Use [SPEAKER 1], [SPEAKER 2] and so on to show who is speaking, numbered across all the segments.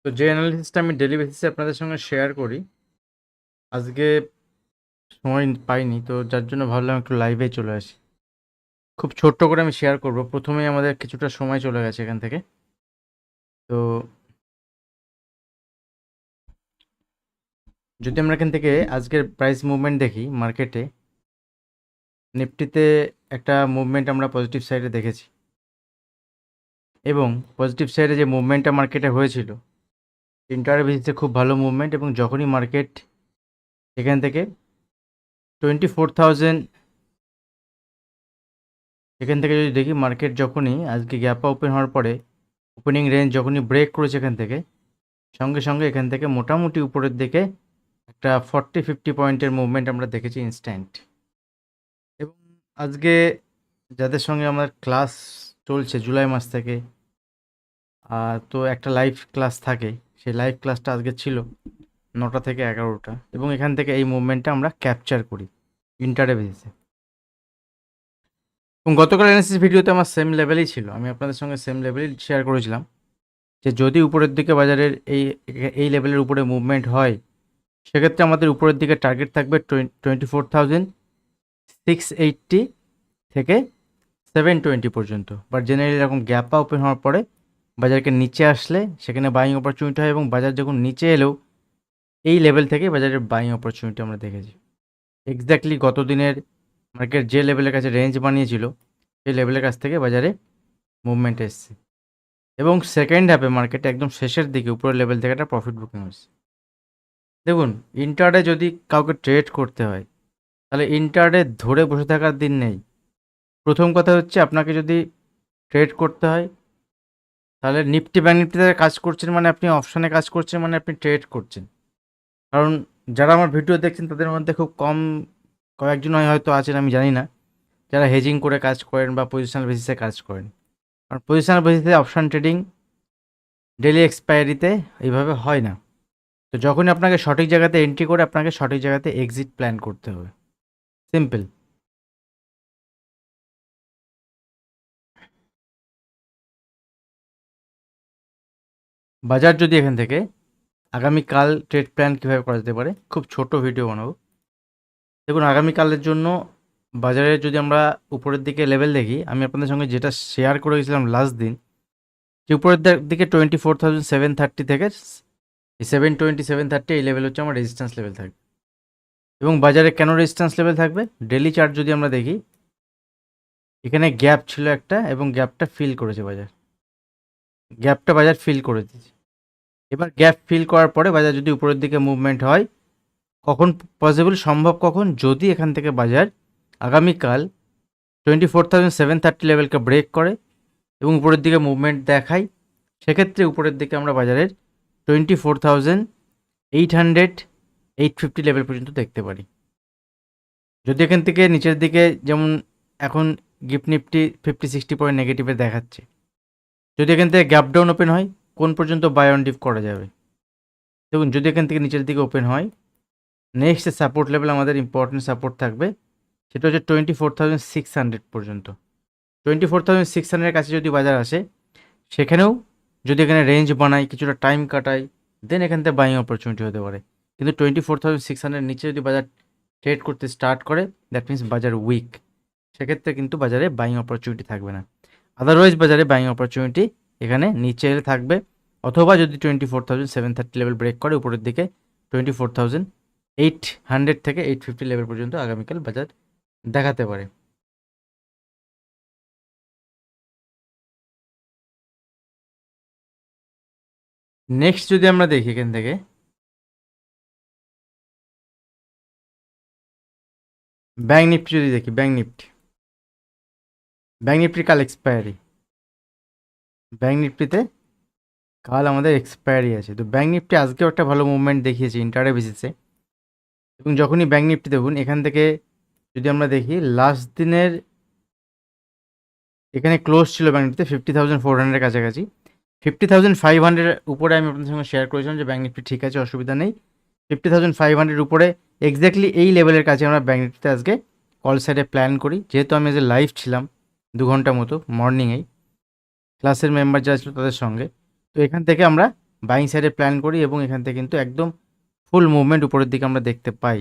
[SPEAKER 1] তো যে অ্যানালিসিসটা আমি ডেইলি বেসিসে আপনাদের সঙ্গে শেয়ার করি, আজকে সময় পাইনি, তো যার জন্য ভাবলাম একটু লাইভে চলে আসি। খুব ছোট্ট করে আমি শেয়ার করব। প্রথমেই আমাদের কিছুটা সময় চলে গেছে এখান থেকে। তো যদি আমরা এখান থেকে আজকের প্রাইস মুভমেন্ট দেখি মার্কেটে, নিফটিতে একটা মুভমেন্ট আমরা পজিটিভ সাইডে দেখেছি, এবং পজিটিভ সাইডে যে মুভমেন্টটা মার্কেটে হয়েছিল ইন্টার বেসিসে খুব ভালো মুভমেন্ট, এবং যখনই মার্কেট এখান থেকে 24,000, এখান থেকে যদি দেখি মার্কেট যখনই আজকে গ্যাপা ওপেন হওয়ার পরে ওপেনিং রেঞ্জ যখনই ব্রেক করেছে এখান থেকে, সঙ্গে সঙ্গে এখান থেকে মোটামুটি উপরের দিকে একটা 40-50 পয়েন্টের মুভমেন্ট আমরা দেখেছি ইনস্ট্যান্ট। এবং আজকে যাদের সঙ্গে আমার ক্লাস চলছে জুলাই মাস থেকে, তো একটা লাইভ ক্লাস থাকে, সেই লাইভ ক্লাসটা আজকে ছিল 9টা থেকে 11টা, এবং এখান থেকে এই মুভমেন্টটা আমরা ক্যাপচার করি ইন্টারডে বেসিসে। এবং গতকাল অ্যানালিসিস ভিডিওতে আমার সেম লেভেলেই ছিল, আমি আপনাদের সঙ্গে সেম লেভেলেই শেয়ার করেছিলাম যে যদি উপরের দিকে বাজারের এই লেভেলের উপরে মুভমেন্ট হয়, সেক্ষেত্রে আমাদের উপরের দিকে টার্গেট থাকবে 24,680 থেকে 720 পর্যন্ত। বাট জেনারেলি এরকম গ্যাপা ওপেন হওয়ার পরে বাজারকে নিচে আসলে সেখানে বাইং অপরচুনিটি হয়, এবং বাজার যখন নিচে এলেও এই লেভেল থেকে বাজারের বাইং অপরচুনিটি আমরা দেখেছি। এক্স্যাক্টলি গত দিনের মার্কেট যে লেভেলের কাছে রেঞ্জ বানিয়েছিল সেই লেভেলের কাছ থেকে বাজারে মুভমেন্ট এসছে, এবং সেকেন্ড হাফে মার্কেটে একদম শেষের দিকে উপরের লেভেল থেকে একটা প্রফিট বুকিং হচ্ছে। দেখুন, ইন্টারডে যদি কাউকে ট্রেড করতে হয় তাহলে ইন্টারডে ধরে বসে থাকার দিন নেই। প্রথম কথা হচ্ছে, আপনাকে যদি ট্রেড করতে হয় তাহলে নিফটি ব্যাঙ্ক নিফটিতে কাজ করছেন মানে আপনি অপশানে কাজ করছেন, মানে আপনি ট্রেড করছেন। কারণ যারা আমার ভিডিও দেখছেন তাদের মধ্যে খুব কম কয়েকজন হয়তো আছেন, আমি জানি না, যারা হেজিং করে কাজ করেন বা পজিশনাল বেসিসে কাজ করেন। কারণ পজিশনাল বেসিসে অপশান ট্রেডিং ডেলি এক্সপায়ারিতে এইভাবে হয় না। তো যখনই আপনাকে সঠিক জায়গাতে এন্ট্রি করে আপনাকে সঠিক জায়গাতে এক্সিট প্ল্যান করতে হবে, সিম্পল। বাজার যদি এখান থেকে আগামীকাল ট্রেড প্ল্যান কীভাবে করা যেতে পারে, খুব ছোট ভিডিও বানাবো। দেখুন, আগামীকালের জন্য বাজারে যদি আমরা উপরের দিকে লেভেল দেখি, আমি আপনাদের সঙ্গে যেটা শেয়ার করে গেছিলাম লাস্ট দিন, যে উপরের দিকে 24,730 থেকে 720-730 এই লেভেল হচ্ছে আমার রেজিস্ট্যান্স লেভেল থাকবে। এবং বাজারে কেন রেজিস্ট্যান্স লেভেল থাকবে, ডেলি চার্ট যদি আমরা দেখি, এখানে গ্যাপ ছিল একটা, এবং গ্যাপটা ফিল করেছে বাজার, গ্যাপটা বাজার ফিল করে দিয়েছে। এবার গ্যাপ ফিল করার পরে বাজার যদি উপরের দিকে মুভমেন্ট হয়, কখন পসিবল, সম্ভব কখন, যদি এখান থেকে বাজার আগামীকাল 24,730 লেভেলকে ব্রেক করে এবং উপরের দিকে মুভমেন্ট দেখায়, সেক্ষেত্রে উপরের দিকে আমরা বাজারের 24,800-850 লেভেল পর্যন্ত দেখতে পারি। যদি এখান থেকে নিচের দিকে, যেমন এখন গিফট নিফটি 50-60 পয়েন্ট নেগেটিভে দেখাচ্ছে, যদি এখান থেকে গ্যাপ ডাউন ওপেন হয়, কোন পর্যন্ত বাই অন ডিপ করা যাবে? দেখুন, যদি এখান থেকে নিচের দিকে ওপেন হয়, নেক্সট সাপোর্ট লেভেল আমাদের ইম্পর্টেন্ট সাপোর্ট থাকবে, সেটা হচ্ছে 24,600 পর্যন্ত। 24,600 কাছে যদি বাজার আসে, সেখানেও যদি এখানে রেঞ্জ বানায়, কিছুটা টাইম কাটায়, দেন এখান থেকে বাইং অপরচুনিটি হতে পারে। কিন্তু 24,600 নিচে যদি বাজার ট্রেড করতে স্টার্ট করে, দ্যাট মিনস বাজার উইক, সেক্ষেত্রে কিন্তু বাজারে বাইং অপরচুনিটি থাকবে না। আদারওয়াইজ বাজারে বাইং অপরচুনিটি এখানে নিচে এলে থাকবে, অথবা যদি 24,730 লেভেল ব্রেক করে উপরের দিকে 24,800 থেকে 850 লেভেল পর্যন্ত আগামীকাল বাজার দেখাতে পারে। নেক্সট যদি আমরা দেখি এখান থেকে, ব্যাঙ্ক নিফটি যদি দেখি, ব্যাঙ্ক নিফটির কাল এক্সপায়ারি, ব্যাঙ্ক নিফটিতে কাল আমাদের এক্সপায়ারি আছে। তো ব্যাঙ্ক নিফটি আজকেও একটা ভালো মুভমেন্ট দেখিয়েছে ইন্টারডে বেসিসে, এবং যখনই ব্যাঙ্ক নিফটি দেখুন এখান থেকে যদি আমরা দেখি লাস্ট দিনের এখানে ক্লোজ ছিল ব্যাঙ্ক নিফটিতে 50,400 কাছাকাছি, 50,500 উপরে আমি আপনাদের সঙ্গে শেয়ার করেছিলাম যে ব্যাঙ্ক নিফটি ঠিক আছে, অসুবিধা নেই। 50,500 উপরে এক্স্যাক্টলি এই লেভেলের কাছে আমরা ব্যাঙ্ক নিফটিতে আজকে কল সাইডে প্ল্যান করি। যেহেতু আমি আজকে লাইভ ছিলাম 2 ঘন্টা মতো মর্নিংয়েই, ক্লাসের মেম্বার যারা ছিল তাদের সঙ্গে, তো এখান থেকে আমরা বাইং সাইডে প্ল্যান করি এবং এখান থেকে কিন্তু একদম ফুল মুভমেন্ট উপরের দিকে আমরা দেখতে পাই।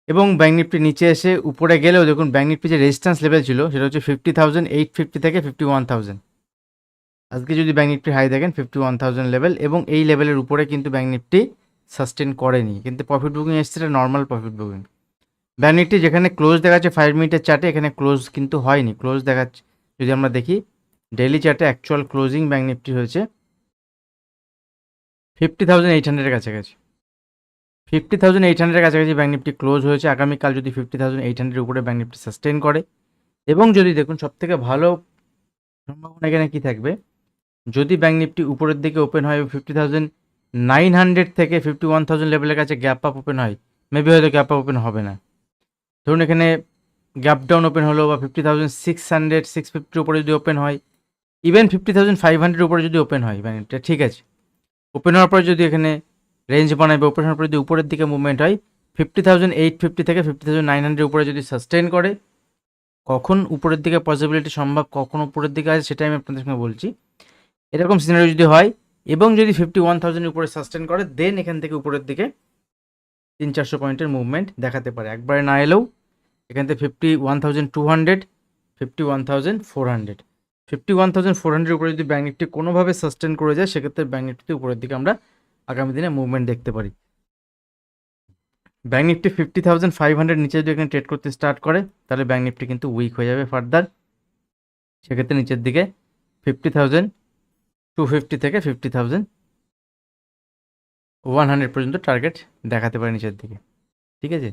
[SPEAKER 1] এবং ব্যাঙ্ক নিফটি নিচে এসে উপরে গেলেও দেখুন ব্যাঙ্ক নিফটি যে রেজিস্ট্যান্স লেভেল ছিল সেটা হচ্ছে 50,850 থেকে 51,000। আজকে যদি ব্যাঙ্ক নিফটি হাই দেখেন 51,000 লেভেল, এবং এই লেভেলের উপরে কিন্তু ব্যাঙ্ক নিফটি সাস্টেন করেনি, কিন্তু প্রফিট বুকিং এসছে, এটা normal profit booking. Bank Nifty যেখানে ক্লোজ দেখাচ্ছে 5 মিনিটের চার্টে, এখানে ক্লোজ কিন্তু হয়নি, ক্লোজ দেখাচ্ছে যদি আমরা দেখি ডেইলি চার্টে অ্যাকচুয়াল ক্লোজিং ব্যাঙ্ক নিফটি হয়েছে 50,800-এর কাছাকাছি। 50,800-এর কাছাকাছি ব্যাঙ্ক নিফটি ক্লোজ হয়েছে। আগামীকাল যদি 50,800-এর উপরে ব্যাঙ্ক নিফটি সাস্টেন করে, এবং যদি দেখুন সবথেকে ভালো সম্ভাবনা এখানে কী থাকবে, যদি ব্যাঙ্ক নিফটি উপরের দিকে ওপেন হয় 50,900 থেকে 51,000 লেভেলের কাছে গ্যাপ আপ ওপেন হয়, মেবি হয়তো গ্যাপ আপ ওপেন হবে না, ধরুন এখানে গ্যাপ ডাউন ওপেন হলো, বা 50,600 650-র উপরে যদি ওপেন হয়, ইভেন 50,500-এর উপরে যদি ওপেন হয় ব্যাঙ্ক নিফটি, ঠিক আছে, ওপেন হওয়ার পরে যদি এখানে রেঞ্জ বানাবে, ওপেন হওয়ার পরে যদি উপরের দিকে মুভমেন্ট হয় 50,850 থেকে 50,900-এর উপরে যদি সাস্টেন করে, কখন উপরের দিকে পসিবিলিটি সম্ভব, কখন উপরের দিকে আছে সেটাই আমি আপনাদের সঙ্গে বলছি। এরকম সিনারিও যদি হয় এবং যদি 51,000-এর উপরে সাস্টেন করে, দেন এখান থেকে উপরের দিকে 300-400 পয়েন্টের মুভমেন্ট দেখাতে পারে, একবারে না এলেও এখান থেকে 51,200, 51,400, 51,400-এর উপরে যদি ব্যাঙ্ক নিফটি কোনোভাবে সাস্টেন করে যায়, সেক্ষেত্রে ব্যাঙ্ক নিফটিতে উপরের দিকে আমরা আগামী দিনে মুভমেন্ট দেখতে পারি। ব্যাঙ্ক নিফটি 50,500 নিচে যদি এখানে ট্রেড করতে স্টার্ট করে, তাহলে ব্যাঙ্ক নিফটি কিন্তু উইক হয়ে যাবে ফার্দার, সেক্ষেত্রে নিচের দিকে 50,250 থেকে 50,100 পর্যন্ত টার্গেট দেখাতে পারে নিচের দিকে, ঠিক আছে।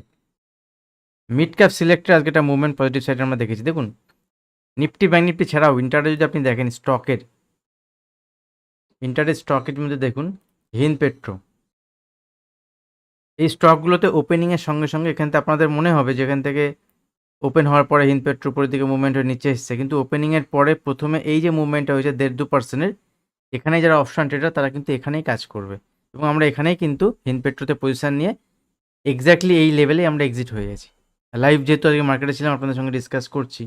[SPEAKER 1] মিড ক্যাপ সিলেক্টে আজকে একটা মুভমেন্ট পজিটিভ সাইডে আমরা দেখেছি। দেখুন নিফটি ব্যাঙ্ক নিফটি ছাড়াও ইন্টারডে যদি আপনি দেখেন ইন্টারডে স্টকের মধ্যে দেখুন হিন্দ পেট্রো, এই স্টকগুলোতে ওপেনিংয়ের সঙ্গে সঙ্গে এখান থেকে আপনাদের মনে হবে যেখান থেকে ওপেন হওয়ার পরে হিন্দ পেট্রো উপরের দিকে মুভমেন্ট হয়ে নিচে এসছে, কিন্তু ওপেনিংয়ের পরে প্রথমে এই যে মুভমেন্টটা হয়েছে 1.5-2%-এর, এখানেই যারা অপশন ট্রেডার তারা কিন্তু এখানেই কাজ করবে, এবং আমরা এখানেই কিন্তু হিন্দ পেট্রোতে পজিশন নিয়ে এক্স্যাক্টলি এই লেভেলেই আমরা এক্সিট হয়ে গেছি। লাইভ যেহেতু আজকে মার্কেটে ছিলাম, আপনাদের সঙ্গে ডিসকাস করছি,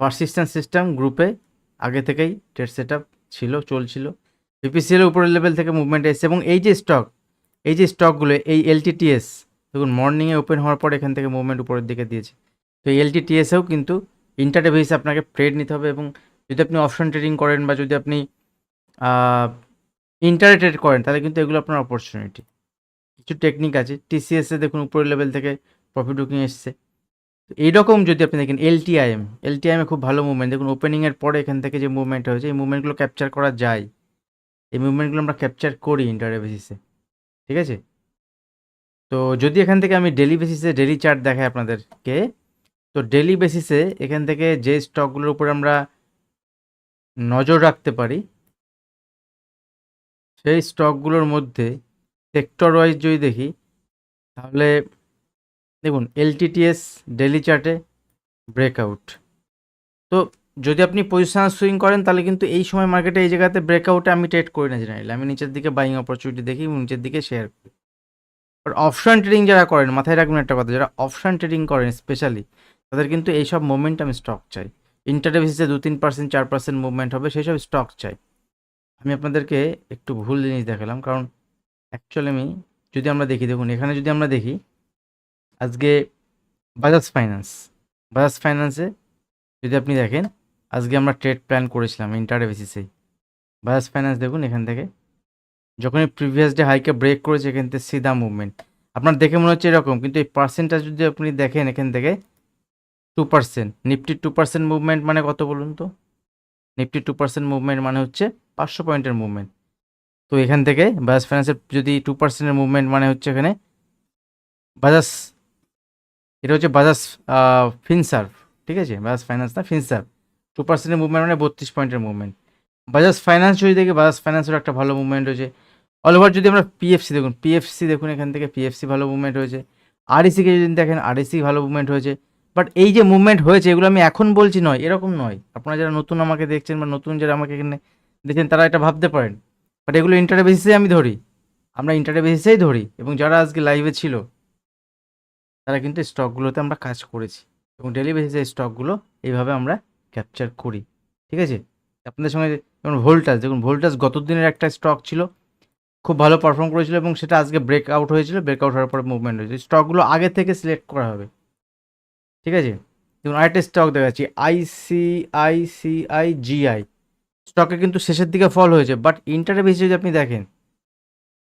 [SPEAKER 1] পারসিস্টেন্স সিস্টেম গ্রুপে আগে থেকেই ট্রেড সেট আপ ছিল, চলছিল, বিপিসিএল উপরের লেভেল থেকে মুভমেন্ট এসেছে, এবং এই যে স্টকগুলো এই এলটিটিএস দেখুন মর্নিংয়ে ওপেন হওয়ার পর এখান থেকে মুভমেন্ট উপরের দিকে দিয়েছে। তো এই এলটিটিএসেও কিন্তু ইন্টারডে বেসিসে আপনাকে ট্রেড নিতে হবে, এবং যদি আপনি অপশন ট্রেডিং করেন বা যদি আপনি ইন্টারে ট্রেড করেন, তাহলে কিন্তু এগুলো আপনার অপরচুনিটি। কিছু টেকনিক আছে, টিসিএসে দেখুন উপরের লেভেল থেকে প্রফিট বুকিং এসছে, তো এইরকম যদি আপনি দেখেন এলটিআইএমে খুব ভালো মুভমেন্ট, দেখুন ওপেনিংয়ের পরে এখান থেকে যে মুভমেন্ট হয়েছে, এই মুভমেন্টগুলো ক্যাপচার করা যায়, এই মুভমেন্টগুলো আমরা ক্যাপচার করি ইন্টারডে বেসিসে, ঠিক আছে। তো যদি এখান থেকে আমি ডেলি বেসিসে ডেলি চার্ট দেখাই আপনাদেরকে, তো ডেলি বেসিসে এখান থেকে যে স্টকগুলোর উপর আমরা নজর রাখতে পারি, সেই স্টকগুলোর মধ্যে সেক্টর ওয়াইজ যদি দেখি, তাহলে দেখুন এলটিটিএস ডেলি চার্টে ব্রেকআউট, তো যদি আপনি পজিশনাল সুইং করেন তাহলে কিন্তু এই সময় মার্কেটে এই জায়গাতে ব্রেকআউটে আমি ট্রেড করি না জেনারেলি, আমি নিচের দিকে বাইং অপরচুনিটি দেখি এবং নিচের দিকে শেয়ার করি। আর অপশন ট্রেডিং যারা করেন, মাথায় রাখবেন একটা কথা, যারা অপশন ট্রেডিং করেন স্পেশালি, তাদের কিন্তু এইসব মোমেন্টাম স্টক চাই, ইন্টারডে বেসিসে 2-3% 4% মুভমেন্ট হবে, সেই সব স্টক চাই। আমি আপনাদেরকে একটু ভুল জিনিস দেখালাম, কারণ অ্যাকচুয়ালি যদি আমরা দেখি, দেখুন এখানে যদি আমরা দেখি আজকে বাজাজ ফাইন্যান্সে যদি আপনি দেখেন, আজকে আমরা ট্রেড প্ল্যান করেছিলাম ইন্টারডে বেসিসেই। বাজাজ ফাইন্যান্স দেখুন এখান থেকে যখনই প্রিভিয়াস ডে হাইকে ব্রেক করেছে, এখান থেকে সিধা মুভমেন্ট আপনার দেখে মনে হচ্ছে এরকম, কিন্তু এই পার্সেন্টেজ যদি আপনি দেখেন এখান থেকে 2%, নিফটি 2% মুভমেন্ট মানে কত বলুন তো, নিফটি 2% মুভমেন্ট মানে হচ্ছে 500 পয়েন্টের মুভমেন্ট। তো এখান থেকে বাজাজ ফাইন্যান্সের যদি 2%-এর মুভমেন্ট মানে হচ্ছে এখানে এটা হচ্ছে বাজাজ ফিনসার্ভ, ঠিক আছে, বাজাজ ফাইন্যান্স না ফিনসার্ভ, 2%-এর মুভমেন্ট মানে 32 পয়েন্টের মুভমেন্ট। বাজাজ ফাইন্যান্স যদি দেখি, বাজাজ ফাইন্যান্সের একটা ভালো মুভমেন্ট হয়েছে। অল ওভার যদি আমরা পিএফসি দেখুন এখান থেকে পিএফসি ভালো মুভমেন্ট হয়েছে। আরইসিকে যদি দেখেন আরইসি ভালো মুভমেন্ট হয়েছে। বাট এই যে মুভমেন্ট হয়েছে এগুলো আমি এখন বলছি নয়, এরকম নয়, আপনারা যারা নতুন আমাকে দেখছেন বা নতুন যারা আমাকে এখানে দেখছেন তারা এটা ভাবতে পারেন, বাট এগুলো ইন্টারডে বেসিসে আমি ধরি, আমরা ইন্টারডে বেসিসেই ধরি, এবং যারা আজকে লাইভে ছিল তারা কিন্তু স্টকগুলোতে আমরা কাজ করেছি, এবং ডেলি বেসিসে স্টকগুলো এইভাবে আমরা ক্যাপচার করি, ঠিক আছে। আপনাদের সঙ্গে যেমন ভোল্টাস, দেখুন ভোল্টাস গত দিনের একটা স্টক ছিল, খুব ভালো পারফর্ম করেছিল এবং সেটা আজকে ব্রেকআউট হয়েছিল, ব্রেকআউট হওয়ার পরে মুভমেন্ট হয়েছে। স্টকগুলো আগে থেকে সিলেক্ট করা হবে, ঠিক আছে। দেখুন আরেকটা স্টক দেখাচ্ছি, ICICI স্টকে কিন্তু শেষের দিকে ফল হয়েছে, বাট ইন্টারে বেশি যদি আপনি দেখেন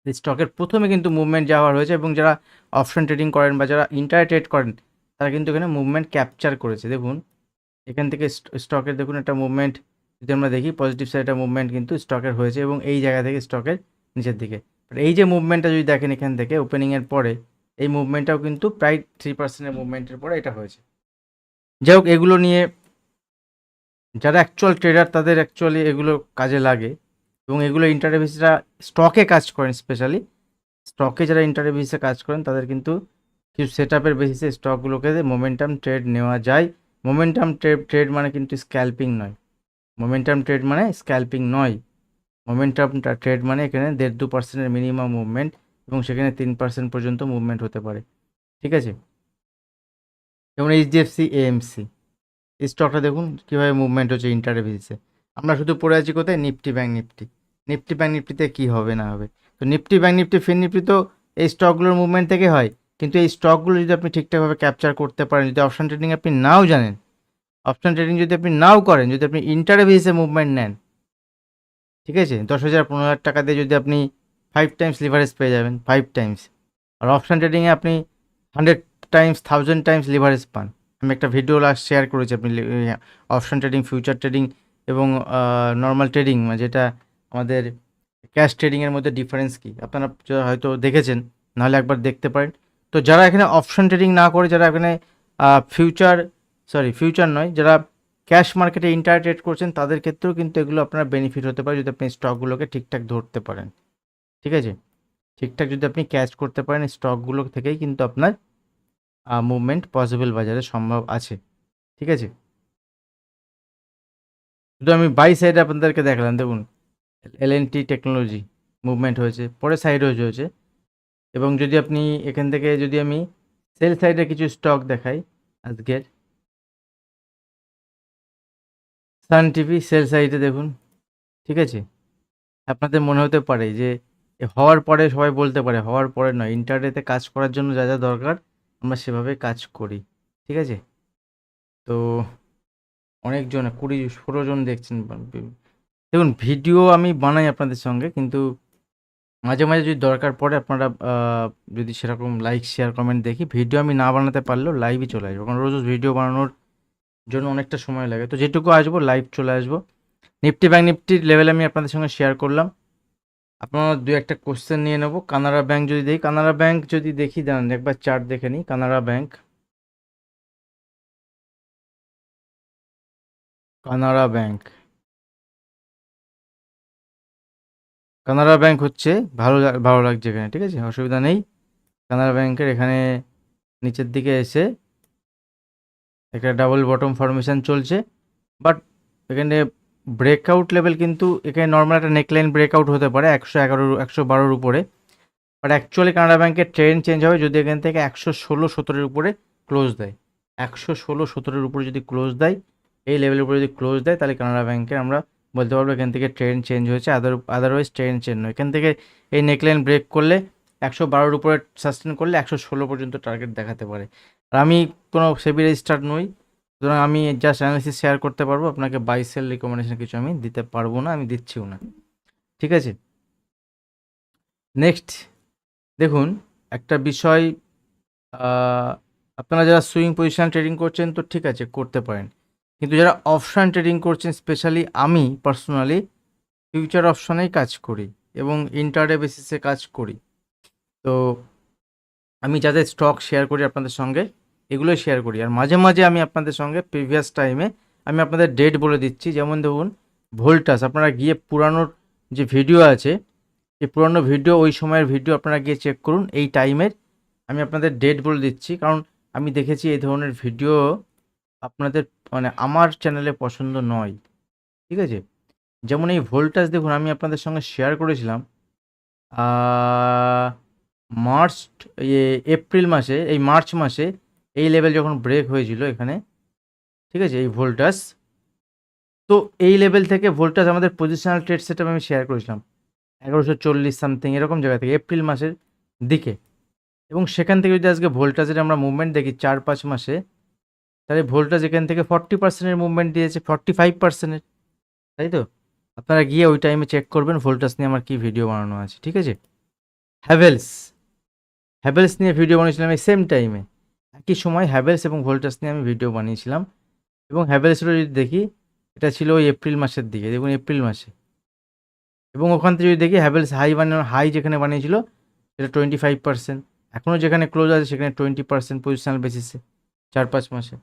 [SPEAKER 1] স্টকের প্রথমে কিন্তু মুভমেন্ট যাওয়ার হয়েছে এবং যারা অপশন ট্রেডিং করেন বা যারা ইন্টারে ট্রেড করেন তারা কিন্তু এখানে মুভমেন্ট ক্যাপচার করেছে। দেখুন এখান থেকে স্টকের দেখুন একটা মুভমেন্ট যদি আমরা দেখি পজিটিভ সাইডের মুভমেন্ট কিন্তু স্টকের হয়েছে এবং এই জায়গা থেকে স্টকের নিচের দিকে। এই যে মুভমেন্টটা যদি দেখেন এখান থেকে ওপেনিংয়ের পরে, এই মুভমেন্টটাও কিন্তু প্রায় 3%-এর মুভমেন্টের পরে এটা হয়েছে। যাই হোক, এগুলো নিয়ে যারা অ্যাকচুয়াল ট্রেডার তাদের অ্যাকচুয়ালি এগুলো কাজে লাগে এবং এগুলো ইন্টারে বেসিসরা স্টকে কাজ করেন, স্পেশালি স্টকে যারা ইন্টারে বেসিসে কাজ করেন তাদের কিন্তু কিছু সেট আপের বেসিসে স্টকগুলোকে মোমেন্টাম ট্রেড নেওয়া যায়। মোমেন্টাম ট্রেড মানে কিন্তু স্ক্যাল্পিং নয়, মোমেন্টাম ট্রেড মানে স্ক্যাল্পিং নয়। মোমেন্টাম ট্রেড মানে এখানে 1.5-2%-এর মিনিমাম মুভমেন্ট এবং সেখানে 3% পর্যন্ত মুভমেন্ট হতে পারে, ঠিক আছে। যেমন HDFC AMC এই স্টকটা দেখুন কীভাবে মুভমেন্ট হচ্ছে ইন্টারে বেসিসে। আমরা শুধু পড়ে আছি কোথায়, Nifty bank Nifty. Nifty bank নিফটিতে কী হবে না হবে, তো Nifty bank Nifty fin Nifty তো এই স্টকগুলোর মুভমেন্ট থেকে হয়। কিন্তু এই স্টকগুলো যদি আপনি ঠিকঠাকভাবে ক্যাপচার করতে পারেন, যদি অপশন ট্রেডিং আপনি নাও জানেন, অপশন ট্রেডিং যদি আপনি নাও করেন, যদি আপনি ইন্টারে বেসিসে মুভমেন্ট নেন, ঠিক আছে, 10,000-15,000 টাকা দিয়ে যদি আপনি 5 টাইমস লিভারেজ পেয়ে যাবেন, 5 টাইমস। আর অপশন ট্রেডিংয়ে আপনি 100 টাইমস 1000 টাইমস লিভারেজ পান। আমি একটা ভিডিও লাস্ট শেয়ার করেছি, আপনি অপশন ট্রেডিং, ফিউচার ট্রেডিং এবং নর্মাল ট্রেডিং যেটা আমাদের ক্যাশ ট্রেডিংয়ের মধ্যে ডিফারেন্স কী আপনারা হয়তো দেখেছেন, নাহলে একবার দেখতে পারেন। তো যারা এখানে অপশন ট্রেডিং না করে, যারা এখানে ফিউচার নয়, যারা ক্যাশ মার্কেটে ইন্টার ট্রেড করছেন তাদের ক্ষেত্রেও কিন্তু এগুলো আপনার বেনিফিট হতে পারে যদি আপনি স্টকগুলোকে ঠিকঠাক ধরতে পারেন, ঠিক আছে। ঠিকঠাক যদি আপনি ক্যাচ করতে পারেন স্টকগুলো থেকেই কিন্তু আপনার মুভমেন্ট পসিবল বাজারে সম্ভব আছে, ঠিক আছে। শুধু আমি বাই সাইডে আপনাদেরকে দেখালাম, দেখুন L&T টেকনোলজি মুভমেন্ট হয়েছে, পরে সাইডে হয়েছে। এবং যদি আপনি এখান থেকে যদি আমি সেল সাইডে কিছু স্টক দেখাই, আজকের সান টিভি সেল সাইডে দেখুন, ঠিক আছে। আপনাদের মনে হতে পারে যে হওয়ার পরে সবাই বলতে পারে, হওয়ার পরে নয়, ইন্টারনেটে কাজ করার জন্য যা যা দরকার আমরা সেভাবে কাজ করি, ঠিক আছে। তো অনেকজন 20-16 জন দেখছেন। দেখুন ভিডিও আমি বানাই আপনাদের সঙ্গে, কিন্তু মাঝে মাঝে যদি দরকার পড়ে আপনারা যদি সেরকম লাইক শেয়ার কমেন্ট দেখি, ভিডিও আমি না বানাতে পারলেও লাইভই চলে আসবো, কারণ রোজ ভিডিও বানানোর জন্য অনেকটা সময় লাগে। তো যেটুকু আসবো লাইভ চলে আসবো। নিফটি ব্যাঙ্ক নিফটির লেভেল আমি আপনাদের সঙ্গে শেয়ার করলাম। আপনারা দু একটা কোশ্চেন নিয়ে নেবো। কানাড়া ব্যাঙ্ক যদি দেখি, কানাড়া ব্যাঙ্ক যদি দেখি, দাঁড়ান একবার চার্ট দেখে নিই। Canara bank, Canara bank, Canara bank হচ্ছে ভালো লাগছে এখানে, ঠিক আছে, অসুবিধা নেই। কানাড়া ব্যাঙ্কের এখানে নিচের দিকে এসে একটা ডাবল বটম ফরমেশন চলছে, বাট এখানে ব্রেকআউট লেভেল কিন্তু এখানে নর্মাল একটা নেকলাইন ব্রেকআউট হতে পারে 111-112 উপরে, বাট অ্যাকচুয়ালি কানাড়া ব্যাঙ্কের ট্রেন্ড চেঞ্জ হবে যদি এখান থেকে 116-17 উপরে ক্লোজ দেয়। 116-17 উপরে যদি ক্লোজ দেয়, এই লেভেলের উপরে যদি ক্লোজ দেয়, তাহলে কানাড়া ব্যাঙ্কের আমরা বলতে পারবো এখান থেকে ট্রেন্ড চেঞ্জ হয়েছে, আদারওয়াইজ ট্রেন্ড চেঞ্জ নয়। এখান থেকে এই নেকলাইন ব্রেক করলে 112-র উপরে সাস্টেন করলে 116 পর্যন্ত টার্গেট দেখাতে পারে। আর আমি কোনো সেবি রেজিস্টার্ড নই, সুতরাং আমি জাস্ট অ্যানালিসিস শেয়ার করতে পারবো, আপনাকে বাই সেল রিকমেন্ডেশন কিছু আমি দিতে পারবো না, আমি দিচ্ছিও না, ঠিক আছে। নেক্সট দেখুন একটা বিষয়, আপনারা যারা সুইং পজিশন ট্রেডিং করছেন তো ঠিক আছে করতে পারেন, কিন্তু যারা অপশান ট্রেডিং করছেন, স্পেশালি আমি পার্সোনালি ফিউচার অপশানেই কাজ করি এবং ইন্টারডে বেসিসে কাজ করি। তো আমি যাদের স্টক শেয়ার করি আপনাদের সঙ্গে, এগুলোই শেয়ার করি। আর মাঝে মাঝে আমি আপনাদের সঙ্গে প্রিভিয়াস টাইমে আমি আপনাদের ডেট বলে দিচ্ছি। যেমন দেখুন ভোল্টাস, আপনারা গিয়ে পুরানোর যে ভিডিও আছে, এই পুরানো ভিডিও, ওই সময়ের ভিডিও আপনারা গিয়ে চেক করুন। এই টাইমের আমি আপনাদের ডেট বলে দিচ্ছি, কারণ আমি দেখেছি এই ধরনের ভিডিও আপনাদের মানে আমার চ্যানেলে পছন্দ নয়, ঠিক আছে। যেমন এই ভোল্টাস দেখুন, আমি আপনাদের সঙ্গে শেয়ার করেছিলাম মার্চ এপ্রিল মাসে, এই মার্চ মাসে এই লেভেল যখন ব্রেক হয়েছিল এখানে, ঠিক আছে, এই ভোল্টাস তো এই লেভেল থেকে ভোল্টাজ আমাদের পজিশনাল ট্রেড সেটআপ আমি শেয়ার করেছিলাম 1140 সামথিং এরকম জায়গা থেকে এপ্রিল মাসের দিকে, এবং সেখান থেকে যদি আজকে ভোল্টাজের আমরা মুভমেন্ট দেখি 4-5 মাসে, তাহলে ভোল্টাজ এখান থেকে 40%-এর মুভমেন্ট দিয়েছে, 45%-এর, তাই তো? আপনারা গিয়ে ওই টাইমে চেক করবেন ভোল্টাজ নিয়ে আমার কী ভিডিও বানানো আছে, ঠিক আছে? হ্যাভেলস হ্যাভেলস নিয়ে ভিডিও বানিয়েছিলাম এই সেম টাইমে, একই সময় হ্যাভেলস এবং ভোল্টাজ নিয়ে আমি ভিডিও বানিয়েছিলাম। এবং হ্যাভেলসেরও যদি দেখি, এটা ছিল ওই এপ্রিল মাসের দিকে, দেখুন এপ্রিল মাসে, এবং ওখান থেকে যদি দেখি হ্যাভেলস হাই যেখানে বানিয়েছিল সেটা 25%, এখনও যেখানে ক্লোজ আছে সেখানে 20% পজিশনাল বেসিসে 4-5 মাসে।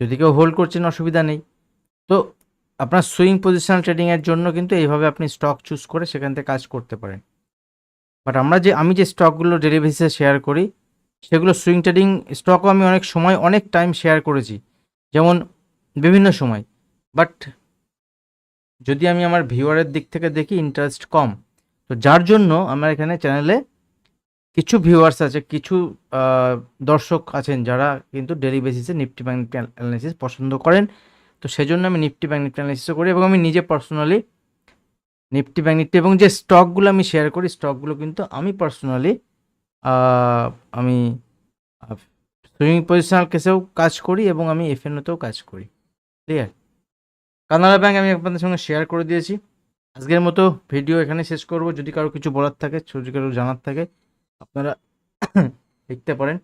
[SPEAKER 1] যদি কেউ হোল্ড করছেন অসুবিধা নেই। তো আপনার সুইং পজিশনাল ট্রেডিংয়ের জন্য কিন্তু এইভাবে আপনি স্টক চুজ করে সেখান থেকে কাজ করতে পারেন। বাট আমি যে স্টকগুলো ডেলি বেসিসে শেয়ার করি সেগুলো সুইং ট্রেডিং স্টকও আমি অনেক সময় অনেক টাইম শেয়ার করেছি, যেমন বিভিন্ন সময়। বাট যদি আমি আমার ভিউয়ারের দিক থেকে দেখি ইন্টারেস্ট কম, তো যার জন্য আমার এখানে চ্যানেলে কিছু ভিউয়ার্স আছে, কিছু দর্শক আছেন যারা কিন্তু ডেলি বেসিসে নিফটি ব্যাংক নিফটি অ্যানালিসিস পছন্দ করেন। তো সেজন্য আমি নিফটি ব্যাংক নিফটি অ্যানালিসিসও করি, এবং আমি নিজে পার্সোনালি নিফটি ব্যাংক নিফটি এবং যে স্টকগুলো আমি শেয়ার করি স্টকগুলো কিন্তু আমি পার্সোনালি আমি সুইং পজিশনাল কেসেও কাজ করি এবং আমি এফএনওতেও কাজ করি। ক্লিয়ার? কানাড়া ব্যাংক আমি আপনাদের সঙ্গে শেয়ার করে দিয়েছি। আজকের মতো ভিডিও এখানে শেষ করব। যদি কারো কিছু বলার থাকে, যদি কারো জানার থাকে, আপনারা লিখতে পারেন।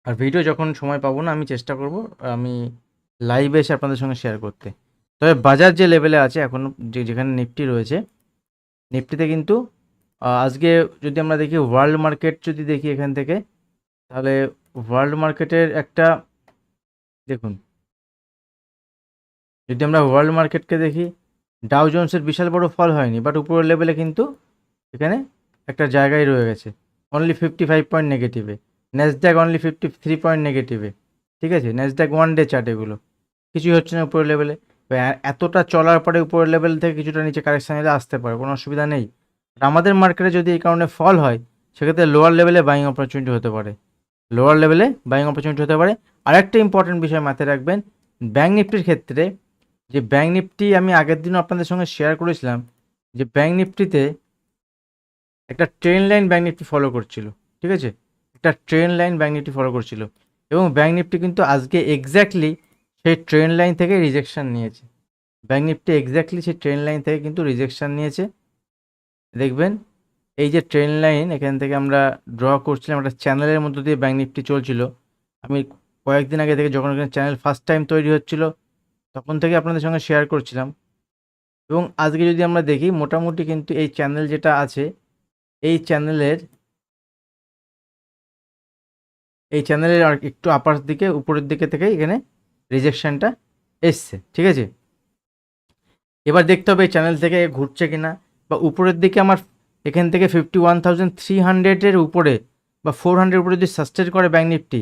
[SPEAKER 1] আর ভিডিও যখন সময় পাবো না আমি চেষ্টা করব আমি লাইভে এসে আপনাদের সঙ্গে শেয়ার করতে। তবে বাজার যে লেভেলে আছে এখন, যেখানে নিফটি রয়েছে, নিফটিতে কিন্তু আজকে যদি আমরা দেখি ওয়ার্ল্ড মার্কেট যদি দেখি এখান থেকে, তাহলে ওয়ার্ল্ড মার্কেটের একটা দেখুন, যদি আমরা ওয়ার্ল্ড মার্কেটকে দেখি, ডাউ জোন্সের বিশাল বড় ফল হয়নি, বাট উপরের লেভেলে কিন্তু এখানে একটা জায়গায় রয়ে গেছে, অনলি 55 পয়েন্ট নেগেটিভে। ন্যাসড্যাক অনলি 53 পয়েন্ট নেগেটিভে, ঠিক আছে? ন্যাসড্যাক 1 ডে চার্ট, এগুলো কিছুই হচ্ছে না উপরের লেভেলে। এতটা চলার পরে উপরের লেভেল থেকে কিছুটা নিচে কারেকশান এলে আসতে পারে, কোনো অসুবিধা নেই। আর আমাদের মার্কেটে যদি এই কারণে ফল হয়, সেক্ষেত্রে লোয়ার লেভেলে বাইং অপরচুনিটি হতে পারে, লোয়ার লেভেলে বাইং অপরচুনিটি হতে পারে। আরেকটা ইম্পর্টেন্ট বিষয় মাথায় রাখবেন, ব্যাঙ্ক নিফটির ক্ষেত্রে, যে ব্যাঙ্ক নিফটি আমি আগের দিনও আপনাদের সঙ্গে শেয়ার করেছিলাম, যে ব্যাঙ্ক নিফটিতে একটা train line bank Nifty follow করছিল, ঠিক আছে? একটা train line bank Nifty follow করছিল, এবং ব্যাঙ্ক নিফটি কিন্তু আজকে এক্স্যাক্টলি সেই ট্রেন লাইন থেকে রিজেকশন নিয়েছে। ব্যাঙ্ক নিফটি এক্স্যাক্টলি সেই ট্রেন লাইন থেকে কিন্তু রিজেকশন নিয়েছে। দেখবেন এই যে ট্রেন লাইন, এখান থেকে আমরা ড্র করছিলাম, একটা চ্যানেলের মধ্য দিয়ে ব্যাঙ্ক নিফটি চলছিল। আমি কয়েকদিন আগে থেকে, যখন এখানে চ্যানেল ফার্স্ট টাইম তৈরি হচ্ছিল, তখন থেকে আপনাদের সঙ্গে শেয়ার করছিলাম। এবং আজকে যদি আমরা দেখি, মোটামুটি কিন্তু এই চ্যানেল যেটা আছে, এই চ্যানেলের আর একটু আপার দিকে, উপরের দিকে থেকে এখানে রিজেকশনটা এসছে, ঠিক আছে? এবার দেখতে হবে এই চ্যানেল থেকে ঘুরছে কিনা, বা উপরের দিকে আমার এখান থেকে 51,300-এর উপরে বা 400 উপরে যদি সাস্টেন করে ব্যাঙ্ক নিফটি,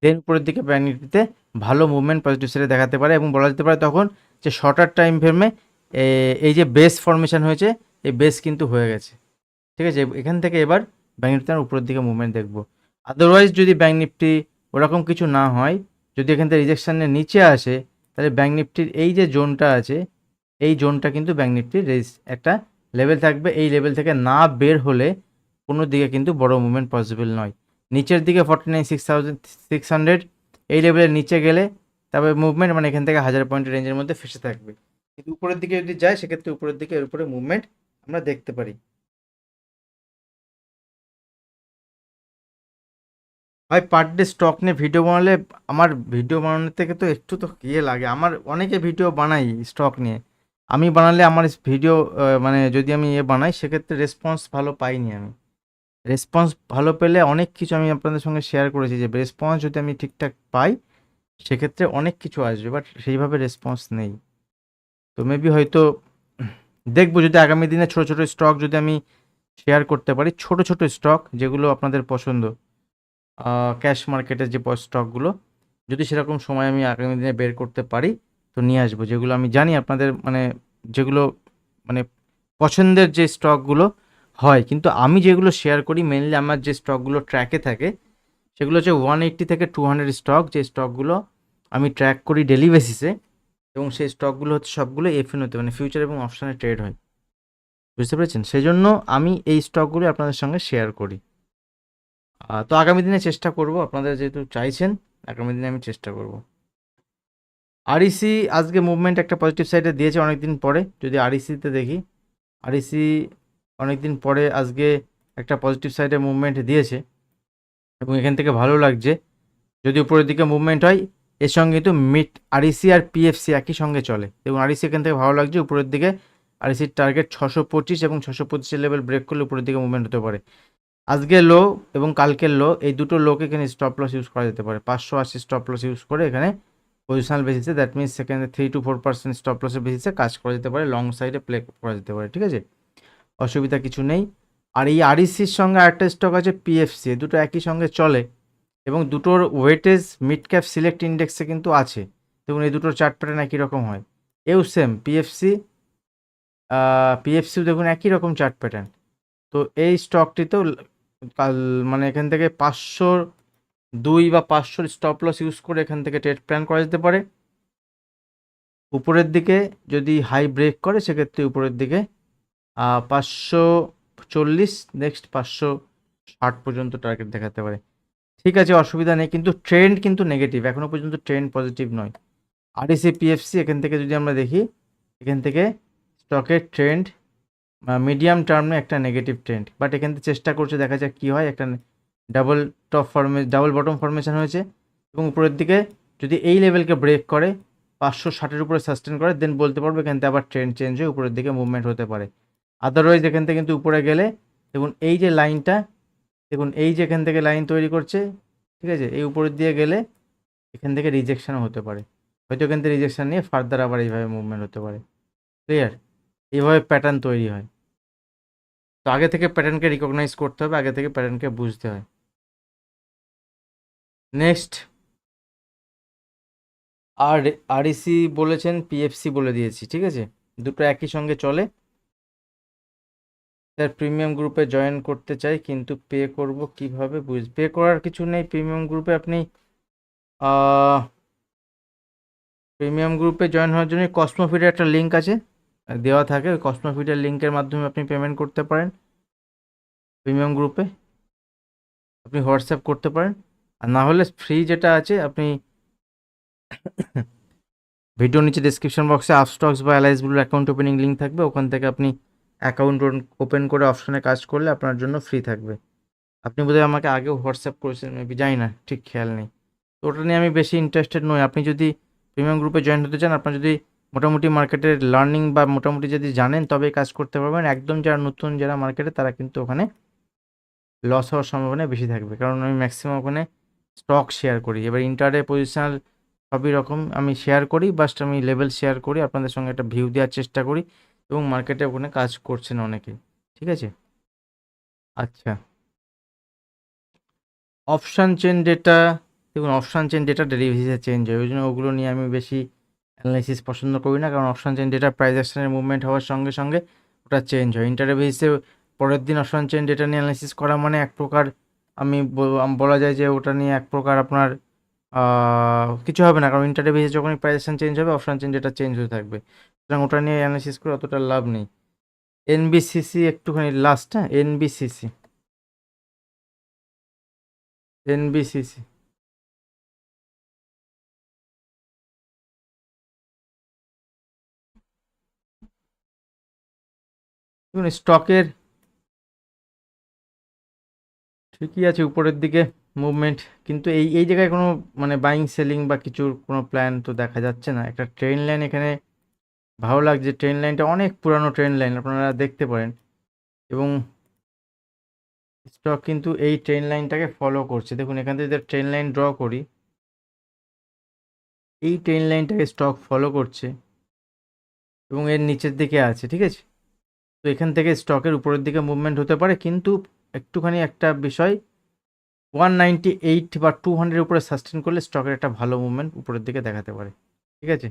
[SPEAKER 1] দেন উপরের দিকে ব্যাঙ্ক নিফটিতে ভালো মুভমেন্ট পজিটিভ সাইডে দেখাতে পারে, এবং বলা যেতে পারে তখন যে শর্টার টাইম ফ্রেমে এই যে বেস ফর্মেশন হয়েছে, এই বেস কিন্তু হয়ে গেছে, ঠিক আছে? এখান থেকে এবার ব্যাঙ্ক নিফটি উপরের দিকে মুভমেন্ট দেখবো। আদারওয়াইজ যদি ব্যাঙ্ক নিফটি ওরকম কিছু না হয়, যদি এখান থেকে রিজেকশনের নিচে আসে, তাহলে ব্যাঙ্ক নিফটির এই যে জোনটা আছে, এই জোনটা কিন্তু ব্যাঙ্ক নিফটির একটা লেভেল থাকবে। এই লেভেল থেকে না বের হলে কোনো দিকে কিন্তু বড় মুভমেন্ট পসিবল নয়। নিচের দিকে 49,600 এই লেভেলের নিচে গেলে তবে মুভমেন্ট, মানে এখান থেকে 1000 পয়েন্টের রেঞ্জের মধ্যে ফেসে থাকবে। কিন্তু উপরের দিকে যদি যায়, সেক্ষেত্রে উপরের দিকে এর উপরে মুভমেন্ট আমরা দেখতে পারি। ভাই পার ডে স্টক নিয়ে ভিডিও বানালে, আমার ভিডিও বানানোর থেকে তো একটু তো লাগে, আমার অনেকে ভিডিও বানাই স্টক নিয়ে, আমি বানালে আমার ভিডিও মানে যদি আমি বানাই, সেক্ষেত্রে রেসপন্স ভালো পাইনি আমি। রেসপন্স ভালো পেলে অনেক কিছু আমি আপনাদের সঙ্গে শেয়ার করেছি, যে রেসপন্স যদি আমি ঠিকঠাক পাই, সেক্ষেত্রে অনেক কিছু আসবে, বাট সেইভাবে রেসপন্স নেই। তো মেবি হয়তো দেখবো, যদি আগামী দিনে ছোটো ছোটো স্টক যদি আমি শেয়ার করতে পারি, ছোটো ছোটো স্টক যেগুলো আপনাদের পছন্দ, ক্যাশ মার্কেটের যে স্টকগুলো, যদি সেরকম সময় আমি আগামী দিনে বের করতে পারি, তো নিয়ে আসবো। যেগুলো আমি জানি আপনাদের মানে, যেগুলো মানে পছন্দের যে স্টকগুলো হয়, কিন্তু আমি যেগুলো শেয়ার করি মেনলি আমার যে স্টকগুলো ট্র্যাকে থাকে, সেগুলো হচ্ছে 180 থেকে 200 স্টক, যে স্টকগুলো আমি ট্র্যাক করি ডেলি বেসিসে, এবং সেই স্টকগুলো হচ্ছে সবগুলো এফএনওতে মানে ফিউচার এবং অপশানে ট্রেড হয়, বুঝতে পেরেছেন? সেই জন্য আমি এই স্টকগুলো আপনাদের সঙ্গে শেয়ার করি। তো আগামী দিনে চেষ্টা করব, আপনাদের যেহেতু চাইছেন, আগামী দিনে আমি চেষ্টা করব। আরইসি আজকে মুভমেন্ট একটা পজিটিভ সাইডে দিয়েছে অনেকদিন পরে। যদি আরইসিতে দেখি, আরইসি অনেকদিন পরে আজকে একটা পজিটিভ সাইডে মুভমেন্ট দিয়েছে এবং এখান থেকে ভালো লাগছে। যদি উপরের দিকে মুভমেন্ট হয়, এর সঙ্গে কিন্তু মিড আরইসি আর পিএফসি একই সঙ্গে চলে। এবং আরইসি এখান থেকে ভালো লাগছে, উপরের দিকে আরইসির টার্গেট 625 এবং 625 লেভেল ব্রেক করলে উপরের দিকে মুভমেন্ট হতে পারে। আজকে লো এবং কালকের লো, এই দুটো লোকে এখানে স্টপ লস ইউজ করা যেতে পারে। 580 স্টপ লস ইউজ করে এখানে পজিশনাল বেসিসে, দ্যাট মিনস সেখানে 3 to 4% স্টপ লসের বেসিসে কাজ করা যেতে পারে, লং সাইডে প্লে করা যেতে পারে, ঠিক আছে? অসুবিধা কিছু নেই। আর এই আরইসির সঙ্গে আরেকটা স্টক আছে পিএফসি, দুটো একই সঙ্গে চলে এবং দুটোর ওয়েটেজ মিড ক্যাপ সিলেক্ট ইন্ডেক্সে কিন্তু আছে। দেখুন এই দুটোর চার্ট প্যাটার্ন একই রকম হয়। এও সেম পিএফসিও দেখুন একই রকম চার্ট প্যাটার্ন। তো এই স্টকটিতেও কাল মানে এখান থেকে 502 বা 500 স্টপ লস ইউজ করে এখান থেকে ট্রেড প্ল্যান করা যেতে পারে। উপরের দিকে যদি হাই ব্রেক করে সেক্ষেত্রে উপরের দিকে 540, নেক্সট 560 পর্যন্ত টার্গেট দেখাতে পারে। ঠিক আছে, অসুবিধা নেই, কিন্তু ট্রেন্ড কিন্তু নেগেটিভ, এখনও পর্যন্ত ট্রেন্ড পজিটিভ নয়। আরইসি পিএফসি এখান থেকে যদি আমরা দেখি, এখান থেকে স্টকের ট্রেন্ড মিডিয়াম টার্মে একটা নেগেটিভ ট্রেন্ড, বাট এখান থেকে চেষ্টা করছে, দেখা যাক কী হয়। একটা ডাবল বটম ফরমেশন হয়েছে এবং উপরের দিকে যদি এই লেভেলকে ব্রেক করে 560-এর উপরে সাস্টেন করে, দেন বলতে পারবো এখান থেকে আবার ট্রেন্ড চেঞ্জ হয়ে উপরের দিকে মুভমেন্ট হতে পারে। আদারওয়াইজ এখান থেকে কিন্তু উপরে গেলে দেখুন এই যে লাইনটা, দেখুন এই যে এখান থেকে লাইন তৈরি করছে, ঠিক আছে? এই উপরের দিয়ে গেলে এখান থেকে রিজেকশনও হতে পারে, হয়তো এখান থেকে রিজেকশন নিয়ে ফার্দার আবার এইভাবে মুভমেন্ট হতে পারে। ক্লিয়ার? এইভাবে প্যাটার্ন তৈরি হয়। তো আগে থেকে প্যাটার্নকে রিকগনাইজ করতে হবে, আগে থেকে প্যাটার্নকে বুঝতে হয়। নেক্সট আরইসি বলেছেন, পিএফসি বলে দিয়েছি, ঠিক আছে? দুটো একই সঙ্গে চলে। স্যার প্রিমিয়াম গ্রুপে জয়েন করতে চাই কিন্তু পে করব কিভাবে? পে করার কিছু নেই। প্রিমিয়াম গ্রুপে জয়েন হওয়ার জন্য কসমোফিটের একটা লিঙ্ক আছে, দেওয়া থাকে। ওই কসমোফিটের লিঙ্কের মাধ্যমে আপনি পেমেন্ট করতে পারেন। প্রিমিয়াম গ্রুপে আপনি হোয়াটসঅ্যাপ করতে পারেন, আর না হলে ফ্রি যেটা আছে, আপনি ভিডিও নিচে ডিসক্রিপশন বক্সে আপস্টক্স বা অ্যালাইস ব্লুর অ্যাকাউন্ট ওপেনিং লিঙ্ক থাকবে, ওখান থেকে আপনি অ্যাকাউন্ট ওপেন করে অপশনে কাজ করলে আপনার জন্য ফ্রি থাকবে। আপনি বোধহয় আমাকে আগেও হোয়াটসঅ্যাপ করেছেন, মেবি, জানি না, ঠিক খেয়াল নেই। তো ওটা নিয়ে আমি বেশি ইন্টারেস্টেড নই। আপনি যদি প্রিমিয়াম গ্রুপে জয়েন হতে চান, আপনার যদি মোটামুটি মার্কেটের লার্নিং বা মোটামুটি যদি জানেন, তবেই কাজ করতে পারবেন। একদম যারা নতুন, যারা মার্কেটে, তারা কিন্তু ওখানে লস হওয়ার সম্ভাবনা বেশি থাকবে, কারণ আমি ম্যাক্সিমাম ওখানে স্টক শেয়ার করি। এবার ইন্টারডে, পজিশনাল, সবই রকম আমি শেয়ার করি, বাস্ট আমি লেভেল শেয়ার করি, আপনাদের সঙ্গে একটা ভিউ দেওয়ার চেষ্টা করি, এবং মার্কেটে ওখানে কাজ করছেন অনেকে, ঠিক আছে? আচ্ছা, অপশান চেন ডেটা, দেখুন অপশান চেন ডেটা ডেরিভেটিভে চেঞ্জ হয়, ওই জন্য ওগুলো নিয়ে আমি বেশি অ্যানালাইসিস পছন্দ করি না, কারণ অপশান চেন ডেটা প্রাইস অ্যাকশনের মুভমেন্ট হওয়ার সঙ্গে সঙ্গে ওটা চেঞ্জ হয়। ইন্টারডে বেসিসে পরের দিন অপশান চেন ডেটা নিয়ে অ্যানালাইসিস করা মানে এক প্রকার বলা যায় যে ওটা নিয়ে এক প্রকার আপনার কিছু হবে না, কারণ ইন্টারডে বেসিস যখনই প্রাইস অ্যাকশন চেঞ্জ হবে, অপশান চেন ডেটা চেঞ্জ হতে থাকবে, সুতরাং ওটা নিয়ে অ্যানালাইসিস করে অতটা লাভ নেই। এনবিসিসি একটুখানি লাস্ট, হ্যাঁ, এনবিসিসি দেখুন স্টকের ঠিকই আছে উপরের দিকে মুভমেন্ট, কিন্তু এই এই জায়গায় কোনো মানে বাইং সেলিং বা কিছুর কোনো প্ল্যান তো দেখা যাচ্ছে না। একটা ট্রেন লাইন এখানে ভালো লাগছে, ট্রেন লাইনটা অনেক পুরানো ট্রেন লাইন, আপনারা দেখতে পারেন, এবং স্টক কিন্তু এই ট্রেন লাইনটাকে ফলো করছে। দেখুন এখান থেকে যদি ট্রেন লাইন ড্র করি, এই ট্রেন লাইনটাকে স্টক ফলো করছে এবং এর নিচের দিকে আছে, ঠিক আছে? তো এখান থেকে স্টকের উপরের দিকে মুভমেন্ট হতে পারে, কিন্তু একটুখানি একটা বিষয়, 198 বা 200 উপরে সাস্টেন করলে স্টকের একটা ভালো মুভমেন্ট উপরের দিকে দেখাতে পারে, ঠিক আছে?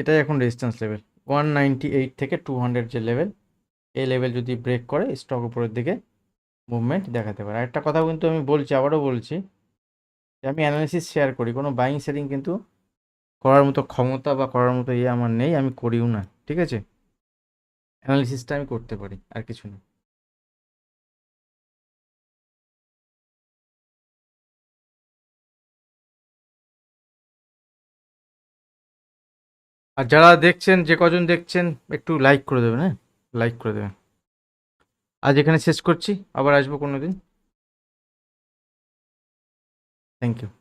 [SPEAKER 1] এটাই এখন রেজিস্ট্যান্স লেভেল, 198 থেকে 200 যে লেভেল, এই লেভেল যদি ব্রেক করে স্টক উপরের দিকে মুভমেন্ট দেখাতে পারে। আরেকটা কথা কিন্তু আমি বলছি, আবারও বলছি, যে আমি অ্যানালিসিস শেয়ার করি, কোনো বাইং সেলিং কিন্তু করার মতো ক্ষমতা বা করার মতো ইয়ে আমার নেই, আমি করিও না, ঠিক আছে? অ্যানালিসিসটা আমি করতে পারি, আর কিছু না। আর যারা দেখছেন, যে কজন দেখছেন, একটু লাইক করে দেবেন, হ্যাঁ, লাইক করে দেবেন। আজ এখানে শেষ করছি, আবার আসবো কোনো দিন। Thank you.